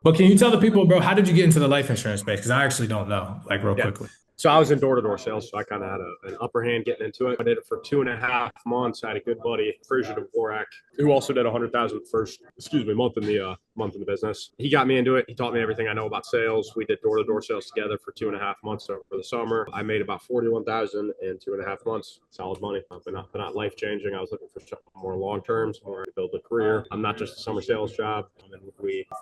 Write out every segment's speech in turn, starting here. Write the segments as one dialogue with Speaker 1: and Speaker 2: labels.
Speaker 1: But can you tell the people, bro, how did you get into the life insurance space? Because I actually don't know, like real
Speaker 2: Yeah.
Speaker 1: quickly.
Speaker 2: So I was in door-to-door sales, so I kind of had an upper hand getting into it. I did it for 2.5 months. I had a good buddy, Frisian Dvorak, who also did 100,000 first, month in the business. He got me into it. He taught me everything I know about sales. We did door-to-door sales together for 2.5 months over the summer. I made about 41,000 in 2.5 months. Solid money, but not life changing. I was looking for more long terms, more to build a career. I'm not just a summer sales job. And then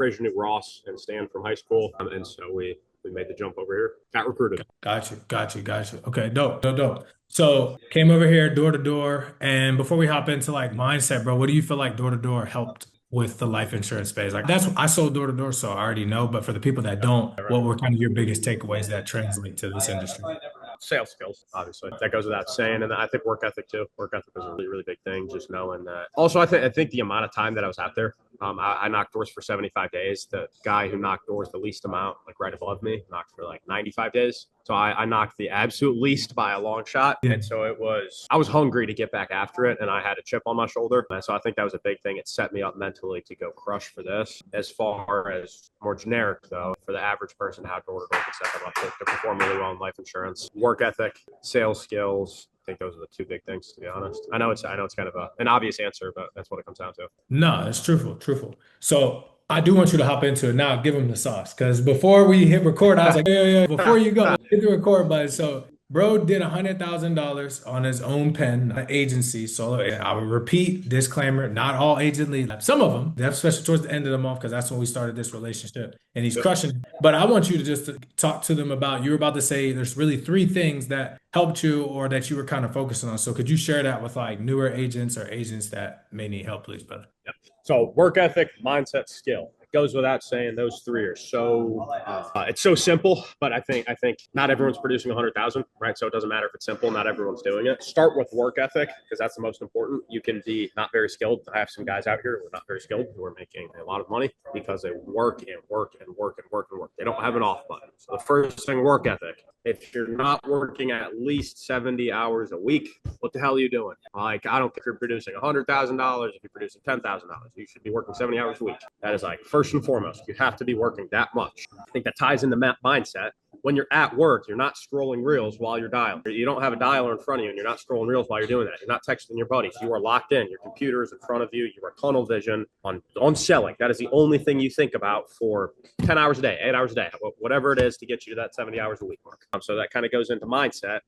Speaker 2: Frasier knew Ross and Stan from high school, and so we made the jump over here. Got recruited.
Speaker 1: Got you, got you, got you. Okay, dope, dope, dope. So came over here door to door. And before we hop into like mindset, bro, what do you feel like door to door helped with the life insurance space? Like that's I sold door to door, so I already know. But for the people that don't, what were kind of your biggest takeaways that translate to this industry?
Speaker 2: Sales skills, obviously, that goes without saying, and I think work ethic too. Work ethic is a really, really big thing. Just knowing that. Also, I think the amount of time that I was out there, I knocked doors for 75 days. The guy who knocked doors the least amount, like right above me, knocked for like 95 days. So I knocked the absolute least by a long shot.
Speaker 1: Yeah.
Speaker 2: And so I was hungry to get back after it. And I had a chip on my shoulder. And so I think that was a big thing. It set me up mentally to go crush for this. As far as more generic, though, for the average person, how door to door can set them up to perform really well in life insurance, work ethic, sales skills. I think those are the two big things, to be honest. I know it's kind of an obvious answer, but that's what it comes down to.
Speaker 1: No, it's truthful, truthful. So I do want you to hop into it now. Give him the sauce, because before we hit record, I was like, yeah, yeah, yeah. Before you go, hit the record button. So, bro did $100,000 on his own pen, an agency. So I will repeat disclaimer: not all agent leads. Some of them, especially towards the end of the month, because that's when we started this relationship, and he's crushing it. But I want you to just talk to them about. You were about to say there's really three things that helped you or that you were kind of focusing on. So could you share that with like newer agents or agents that may need help, please, brother?
Speaker 2: Yeah. So work ethic, mindset, skill. It goes without saying those three are it's so simple, but I think not everyone's producing 100,000, right? So it doesn't matter if it's simple, not everyone's doing it. Start with work ethic because that's the most important. You can be not very skilled. I have some guys out here who are not very skilled who are making a lot of money because they work and work and work and work and work. They don't have an off button. So the first thing, work ethic. If you're not working at least 70 hours a week, what the hell are you doing? Like, I don't care if you're producing $100,000, if you're producing $10,000, you should be working 70 hours a week. That is like first and foremost. You have to be working that much. I think that ties into mindset. When you're at work, you're not scrolling reels while you're dialing. You don't have a dialer in front of you and you're not scrolling reels while you're doing that. You're not texting your buddies. You are locked in. Your computer is in front of you. You are tunnel vision on selling. That is the only thing you think about for 10 hours a day, 8 hours a day, whatever it is to get you to that 70 hours a week mark. So that kind of goes into mindset.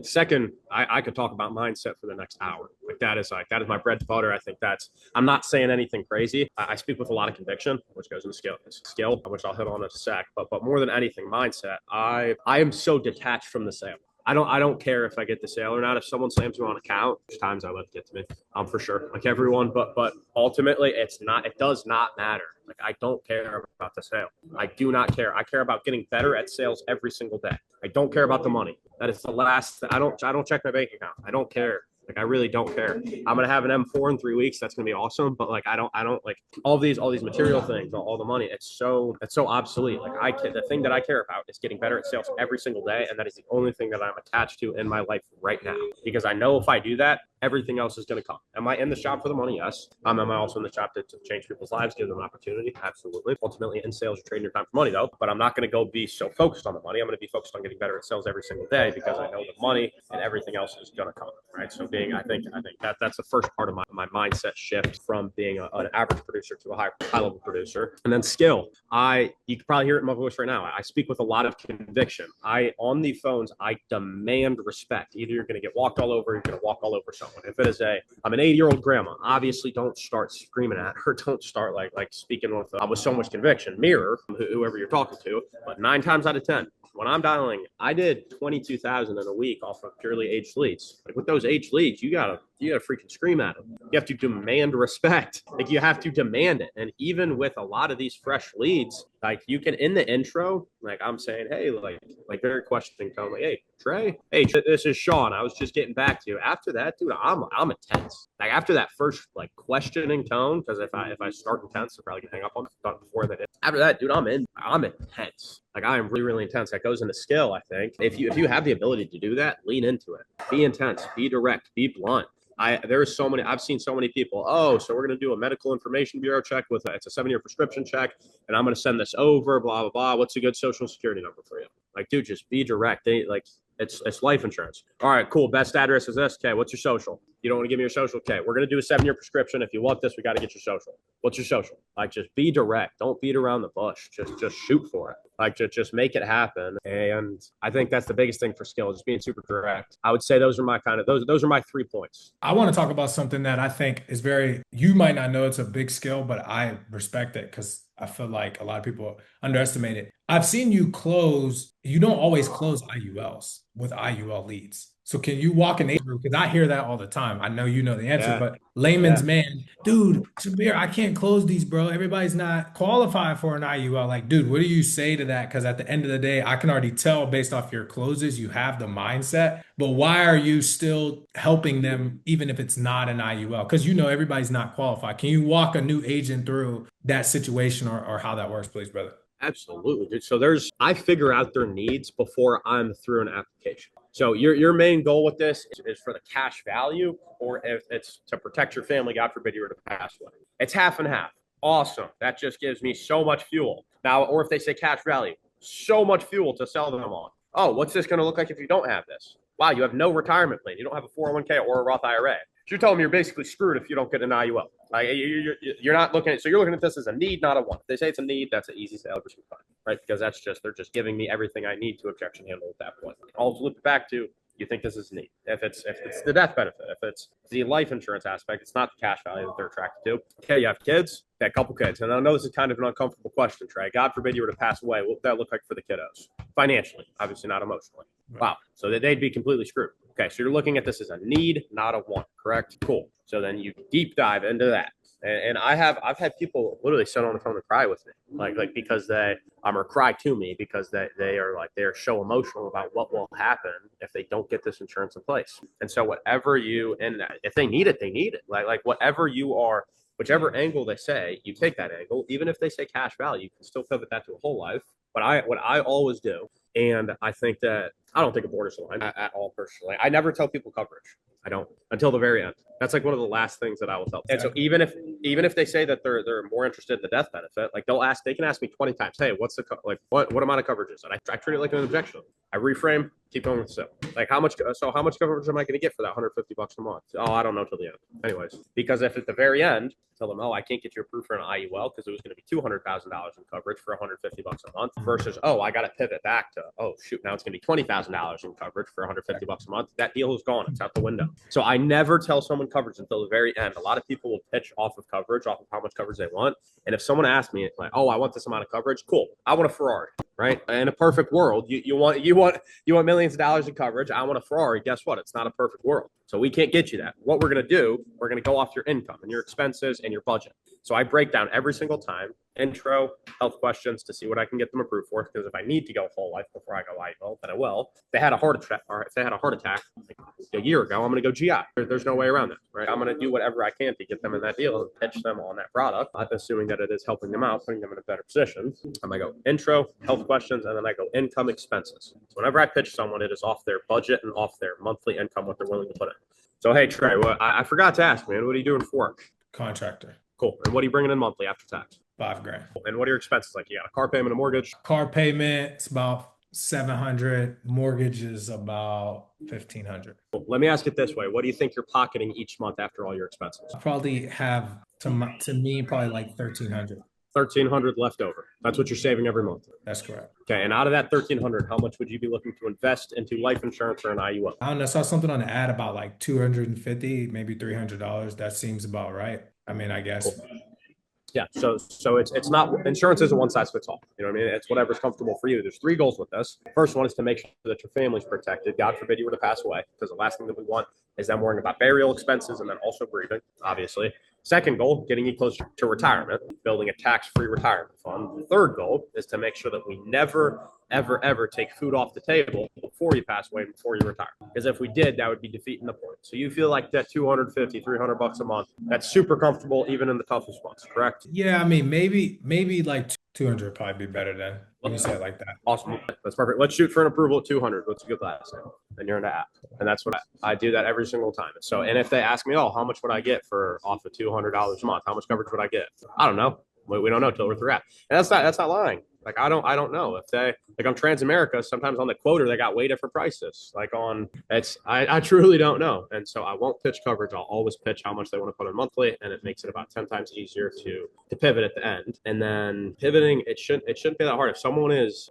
Speaker 2: Second, I could talk about mindset for the next hour. That is my bread and butter. I think I'm not saying anything crazy. I speak with a lot of conviction, which goes into skill, which I'll hit on in a sec. But more than anything, mindset. I am so detached from the sale. I don't care if I get the sale or not. If someone slams me on account, there's times I let it get to me. For sure, like everyone. But ultimately, it does not matter. Like I don't care about the sale. I do not care. I care about getting better at sales every single day. I don't care about the money. That is the last. I don't check my bank account. I don't care. Like I really don't care. I'm gonna have an M4 in 3 weeks. That's gonna be awesome. But like I don't like all these material things, all the money. It's so obsolete. The thing that I care about is getting better at sales every single day, and that is the only thing that I'm attached to in my life right now. Because I know if I do that, everything else is going to come. Am I in the shop for the money? Yes. Am I also in the shop to change people's lives, give them an opportunity? Absolutely. Ultimately, in sales, you're trading your time for money, though. But I'm not going to go be so focused on the money. I'm going to be focused on getting better at sales every single day because I know the money and everything else is going to come. Right. So I think that's the first part of my mindset shift from being an average producer to a high level producer. And then skill. You can probably hear it in my voice right now. I speak with a lot of conviction. On the phones, I demand respect. Either you're going to get walked all over, or you're going to walk all over someone. If it is I'm an 80-year-old grandma, obviously don't start screaming at her. Don't start like speaking with so much conviction. Mirror whoever you're talking to. But 9 times out of 10, when I'm dialing, I did 22,000 in a week off of purely aged leads. Like with those aged leads, you gotta freaking scream at them. You have to demand respect. Like you have to demand it. And even with a lot of these fresh leads, like you can in the intro, like I'm saying, hey, like very questioning tone, like, hey, Trey, hey, this is Sean. I was just getting back to you. After that, dude, I'm intense. Like after that first like questioning tone, because if I start intense, I'm probably gonna hang up on it before that. After that, dude, I'm intense. Like I am really, really intense. That goes into skill, I think. If you have the ability to do that, lean into it. Be intense, be direct, be blunt. There's so many, I've seen so many people, oh, so we're going to do a medical information bureau check it's a 7-year prescription check, and I'm going to send this over, blah, blah, blah. What's a good social security number for you? Like, dude, just be direct. It's life insurance. All right, cool. Best address is this. Okay, what's your social? You don't want to give me your social? Okay, we're going to do a 7-year prescription. If you want this, we got to get your social. What's your social? Like, just be direct. Don't beat around the bush. Just shoot for it. Like, just make it happen. And I think that's the biggest thing for skill, just being super direct. I would say those are my those are my 3 points.
Speaker 1: I want to talk about something that I think is you might not know it's a big skill, but I respect it because I feel like a lot of people underestimate it. I've seen you don't always close IULs with IUL leads. So can you walk an agent through? Because I hear that all the time. I know you know the answer,
Speaker 2: Yeah.
Speaker 1: but layman's
Speaker 2: Yeah.
Speaker 1: man, dude, Shabir, I can't close these, bro. Everybody's not qualified for an IUL. Like, dude, what do you say to that? Because at the end of the day, I can already tell based off your closes, you have the mindset. But why are you still helping them, even if it's not an IUL? Because you know everybody's not qualified. Can you walk a new agent through that situation or how that works, please, brother?
Speaker 2: Absolutely, dude. So I figure out their needs before I'm through an application. So your main goal with this is for the cash value, or if it's to protect your family, God forbid you were to pass away. It's half and half. Awesome. That just gives me so much fuel. Now, or if they say cash value, so much fuel to sell them on. Oh, what's this going to look like if you don't have this? Wow, you have no retirement plan. You don't have a 401k or a Roth IRA. So you're telling me you're basically screwed if you don't get an IUL. Like you're not looking at, so you're looking at this as a need, not a want. If they say it's a need, that's an easy sale, right? Because they're just giving me everything I need to objection handle at that point. I'll flip it back to, you think this is neat. If it's the death benefit, if it's the life insurance aspect, it's not the cash value that they're attracted to. Okay, you have kids, a couple kids, and I know this is kind of an uncomfortable question, Trey. God forbid you were to pass away. What would that look like for the kiddos? Financially, obviously not emotionally. Wow, so they'd be completely screwed. Okay, so you're looking at this as a need, not a want, correct? Cool. So then you deep dive into that. And I've had people literally sit on the phone and cry with me, like because or cry to me because they're so emotional about what will happen if they don't get this insurance in place. And so if they need it, they need it. Like whatever you are, whichever angle they say, you take that angle. Even if they say cash value, you can still pivot that to a whole life. But what I always do, and I think that I don't think a border's line at all personally. I never tell people coverage. I don't until the very end. That's like one of the last things that I will tell. And so even if they say that they're more interested in the death benefit, like they can ask me 20 times, hey, what's what amount of coverage is it? I treat it like an objection. I reframe, keep going with so. Like how much coverage am I going to get for that $150 a month? Oh, I don't know till the end. Anyways, because if at the very end, tell them, oh, I can't get you approved for an IUL because it was going to be $200,000 in coverage for $150 a month versus, oh, I got to pivot back to, oh shoot, now it's going to be $20,000 in coverage for $150 a month. That deal is gone. It's out the window. So I never tell someone coverage until the very end. A lot of people will pitch off of coverage, off of how much coverage they want. And if someone asks me, like, oh, I want this amount of coverage, cool. I want a Ferrari, right? In a perfect world, you want millions of dollars in coverage. I want a Ferrari. Guess what? It's not a perfect world. So we can't get you that. What we're going to do, we're going to go off your income and your expenses and your budget. So I break down every single time, intro, health questions to see what I can get them approved for. Because if I need to go whole life before I go IUL, then I will. If they had a heart attack like a year ago, I'm going to go GI. There's no way around that, right? I'm going to do whatever I can to get them in that deal and pitch them on that product. I'm assuming that it is helping them out, putting them in a better position. I might go intro, health questions, and then I go income expenses. So whenever I pitch someone, it is off their budget and off their monthly income, what they're willing to put in. So, hey, Trey, I forgot to ask, man, what are you doing for work?
Speaker 1: Contractor.
Speaker 2: Cool. And what are you bringing in monthly after tax?
Speaker 1: $5,000.
Speaker 2: And what are your expenses like? You got a car payment, a mortgage?
Speaker 1: Car payment, it's about $700. Mortgage is about $1,500.
Speaker 2: Cool. Let me ask it this way. What do you think you're pocketing each month after all your expenses?
Speaker 1: I probably have to me probably like $1,300.
Speaker 2: 1,300 left over. That's what you're saving every month.
Speaker 1: That's correct.
Speaker 2: Okay. And out of that 1,300, how much would you be looking to invest into life insurance or an IUL?
Speaker 1: I don't know. I saw something on the ad about like $250, maybe $300. That seems about right. I mean, I guess.
Speaker 2: Cool. Yeah. So it's not, insurance isn't one size fits all. You know what I mean? It's whatever's comfortable for you. There's 3 goals with this. First one is to make sure that your family's protected. God forbid you were to pass away, because the last thing that we want is them worrying about burial expenses and then also grieving, obviously. Second goal, getting you closer to retirement, building a tax-free retirement fund. The third goal is to make sure that we never ever take food off the table before you pass away, before you retire. Because if we did, that would be defeating the point. So you feel like that 250, $300 a month, that's super comfortable even in the toughest months, correct?
Speaker 1: Yeah, I mean, maybe like 200 would probably be better than when you say it like that.
Speaker 2: Awesome. That's perfect. Let's shoot for an approval at 200. What's a good last name? Then you're in the app. And that's what I do that every single time. So, and if they ask me, oh, how much would I get for off of $200 a month? How much coverage would I get? I don't know. We don't know till we're through app. And that's not lying. Like I don't know if they like on Transamerica. Sometimes on the quoter they got way different prices. Like on it's I truly don't know, and so I won't pitch coverage. I'll always pitch how much they want to put in monthly, and it makes it about 10 times easier to pivot at the end. And then pivoting, it shouldn't be that hard. If someone is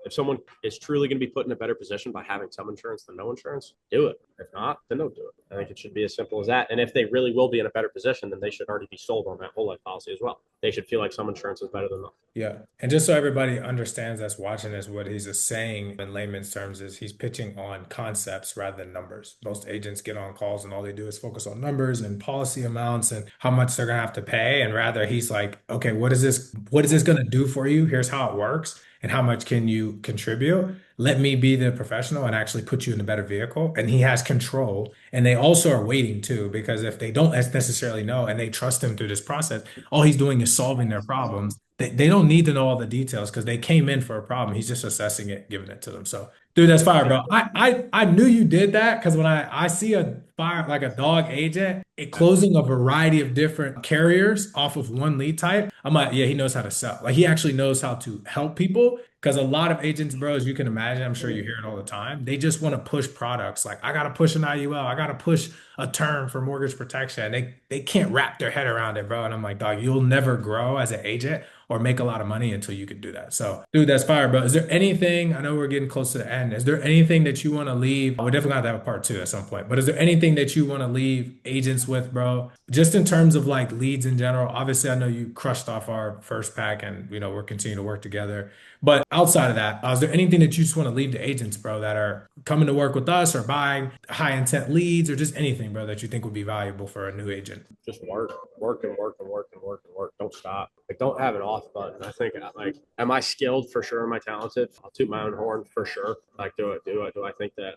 Speaker 2: truly going to be put in a better position by having some insurance than no insurance, do it. If not, then don't do it. I think it should be as simple as that. And if they really will be in a better position, then they should already be sold on that whole life policy as well. They should feel like some insurance is better than nothing.
Speaker 1: Yeah. And just so everybody understands that's watching this, what he's just saying in layman's terms is he's pitching on concepts rather than numbers. Most agents get on calls and all they do is focus on numbers and policy amounts and how much they're gonna have to pay. And rather he's like, okay, what is this gonna do for you? Here's how it works. And how much can you contribute? Let me be the professional and actually put you in a better vehicle. And he has control. And they also are waiting too, because if they don't necessarily know and they trust him through this process, all he's doing is solving their problems. They don't need to know all the details because they came in for a problem. He's just assessing it, giving it to them. So, dude, that's fire, bro. I knew you did that because when I see a fire like a dog agent it closing a variety of different carriers off of one lead type, I'm like, yeah, he knows how to sell. Like he actually knows how to help people. Because a lot of agents, bro, as you can imagine, I'm sure you hear it all the time. They just want to push products. Like I gotta push an IUL, I gotta push a term for mortgage protection. They can't wrap their head around it, bro. And I'm like, dog, you'll never grow as an agent or make a lot of money until you can do that. So, dude, that's fire, bro. Is there anything? I know we're getting close to the end. Is there anything that you want to leave? We're definitely gonna have to have a part two at some point. But is there anything that you want to leave agents with, bro? Just in terms of like leads in general. Obviously, I know you crushed off our first pack, and we're continuing to work together. But outside of that, is there anything that you just want to leave to agents, bro, that are coming to work with us or buying high intent leads or just anything, bro, that you think would be valuable for a new agent?
Speaker 2: Just work and work and work and work and work. Don't stop. Like, don't have an off button. I think, like, am I skilled? For sure. Am I talented? I'll toot my own horn for sure. Like, do it. Do I think that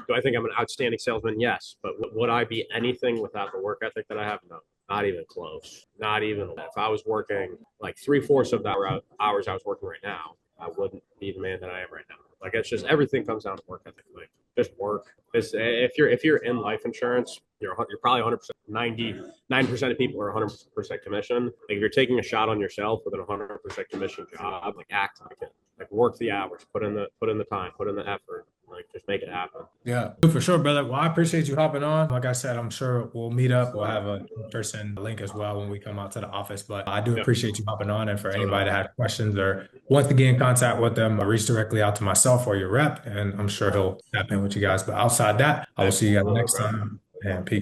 Speaker 2: do I think I'm an outstanding salesman? Yes. But would I be anything without the work ethic that I have? No. Not even close. Not even if I was working like three-fourths of the hours I was working right now, I wouldn't be the man that I am right now. Like it's just everything comes down to work ethic. Like just work. If you're in life insurance, you're probably 100%. 99% of people are 100% commission. Like if you're taking a shot on yourself with a 100% commission job, like act like it. Like work the hours, put in the time, put in the effort. Like just make it happen.
Speaker 1: Yeah, for sure, brother. Well, I appreciate you hopping on. Like I said, I'm sure we'll meet up. We'll have a person link as well when we come out to the office. But I do appreciate you hopping on. And for anybody that has questions or wants to get in contact with them, reach directly out to myself or your rep, and I'm sure he'll tap in with you guys. But outside that, I will see you guys next time. And peace.